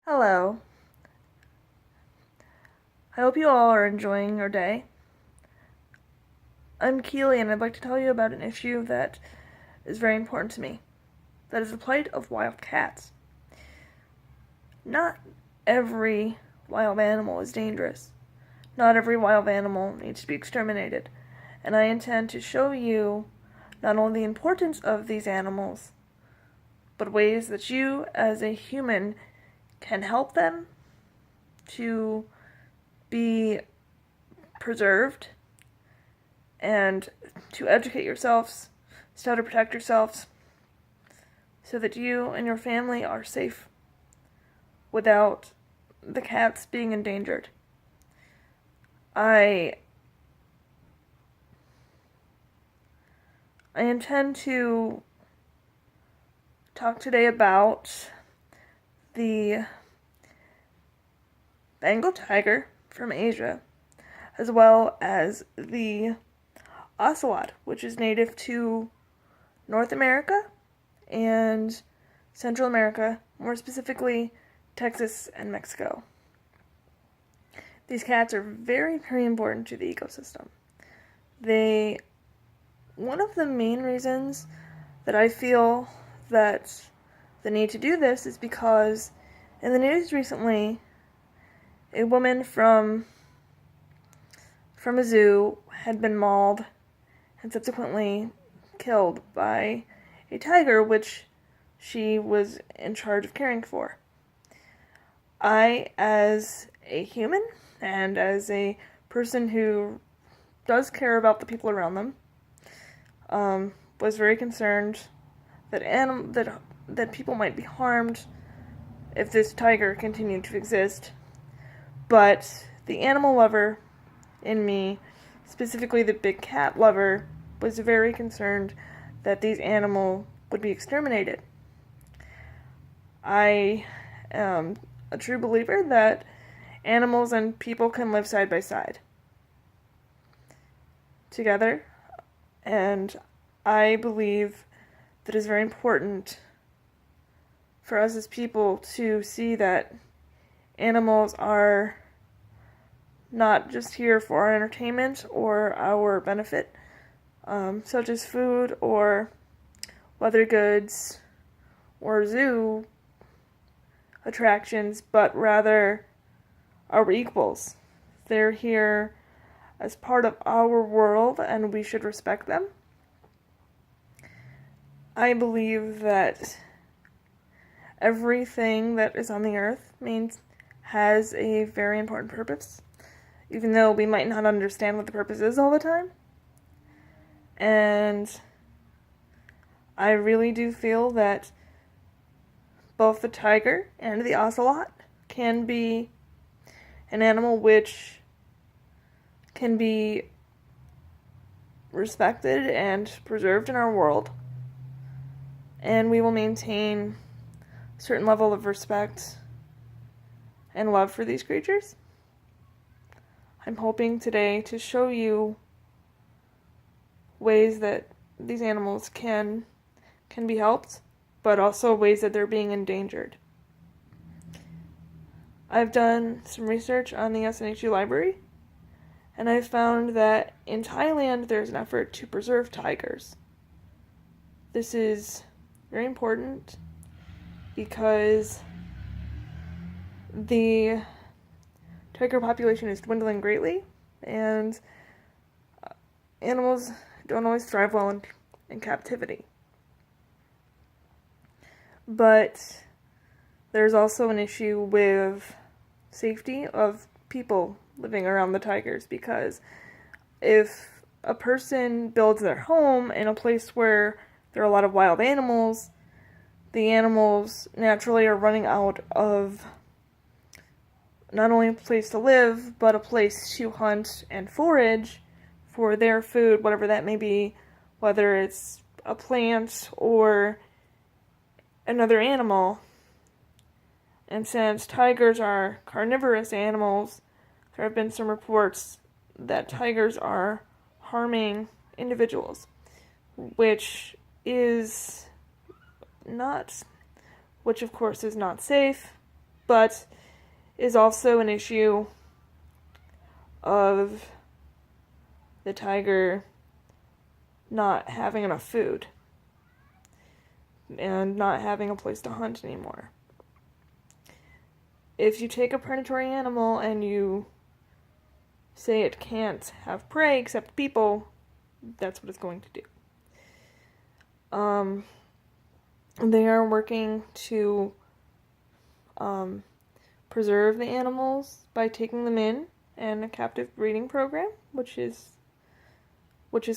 Hello. I hope you all are enjoying your day. I'm Keely, and I'd like to tell you about an issue that is very important to me. That is the plight of wild cats. Not every wild animal is dangerous. Not every wild animal needs to be exterminated. And I intend to show you not only the importance of these animals, but ways that you, as a human, can help them to be preserved and to educate yourselves, so how to protect yourselves, so that you and your family are safe without the cats being endangered. I intend to talk today about the Bengal tiger from Asia, as well as the ocelot, which is native to North America and Central America, more specifically Texas and Mexico. These cats are very, very important to the ecosystem. One of the main reasons that I feel that the need to do this is because in the news recently, a woman from a zoo had been mauled and subsequently killed by a tiger which she was in charge of caring for. I, as a human and as a person who does care about the people around them, was very concerned that people might be harmed if this tiger continued to exist. But the animal lover in me, specifically the big cat lover, was very concerned that these animals would be exterminated. I am a true believer that animals and people can live side by side together, and I believe that it's very important for us as people to see that animals are not just here for our entertainment or our benefit, such as food or leather goods or zoo attractions, but rather our equals. They're here as part of our world, and we should respect them. I believe that everything that is on the earth has a very important purpose, even though we might not understand what the purpose is all the time. And I really do feel that both the tiger and the ocelot can be an animal which can be respected and preserved in our world, and we will maintain a certain level of respect and love for these creatures. I'm hoping today to show you ways that these animals can be helped, but also ways that they're being endangered. I've done some research on the SNHU library, and I've found that in Thailand there's an effort to preserve tigers. This is very important because the tiger population is dwindling greatly, and animals don't always thrive well in captivity. But there's also an issue with safety of people living around the tigers, because if a person builds their home in a place where there are a lot of wild animals, the animals naturally are running out of not only a place to live, but a place to hunt and forage for their food, whatever that may be, whether it's a plant or another animal. And since tigers are carnivorous animals, there have been some reports that tigers are harming individuals, which of course is not safe, but is also an issue of the tiger not having enough food and not having a place to hunt anymore. If you take a predatory animal and you say it can't have prey except people, that's what it's going to do. They are working to preserve the animals by taking them in a captive breeding program, which is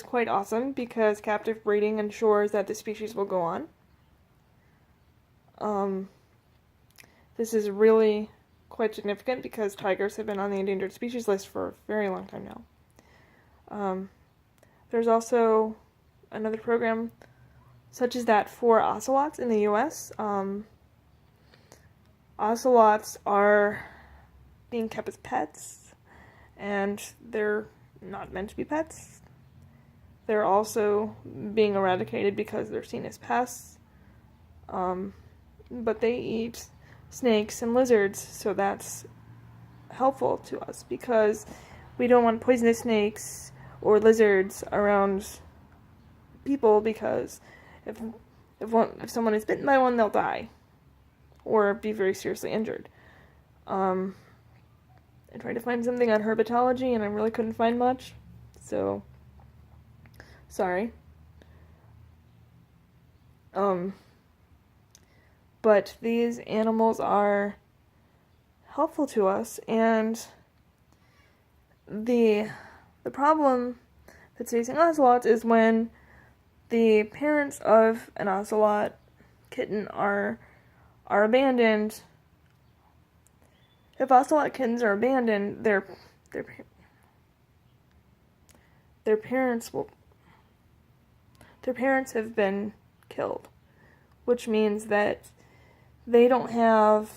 quite awesome because captive breeding ensures that the species will go on. This is really quite significant because tigers have been on the endangered species list for a very long time now. There's also another program such as that for ocelots in the U.S. Ocelots are being kept as pets, and they're not meant to be pets. They're also being eradicated because they're seen as pests. But they eat snakes and lizards, so that's helpful to us because we don't want poisonous snakes or lizards around people because if someone is bitten by one, they'll die or be very seriously injured. I tried to find something on herpetology and I really couldn't find much, so sorry. But these animals are helpful to us, and the problem that's facing ocelots is when the parents of an ocelot kitten are abandoned. If ocelot kittens are abandoned, their parents have been killed, which means that they don't have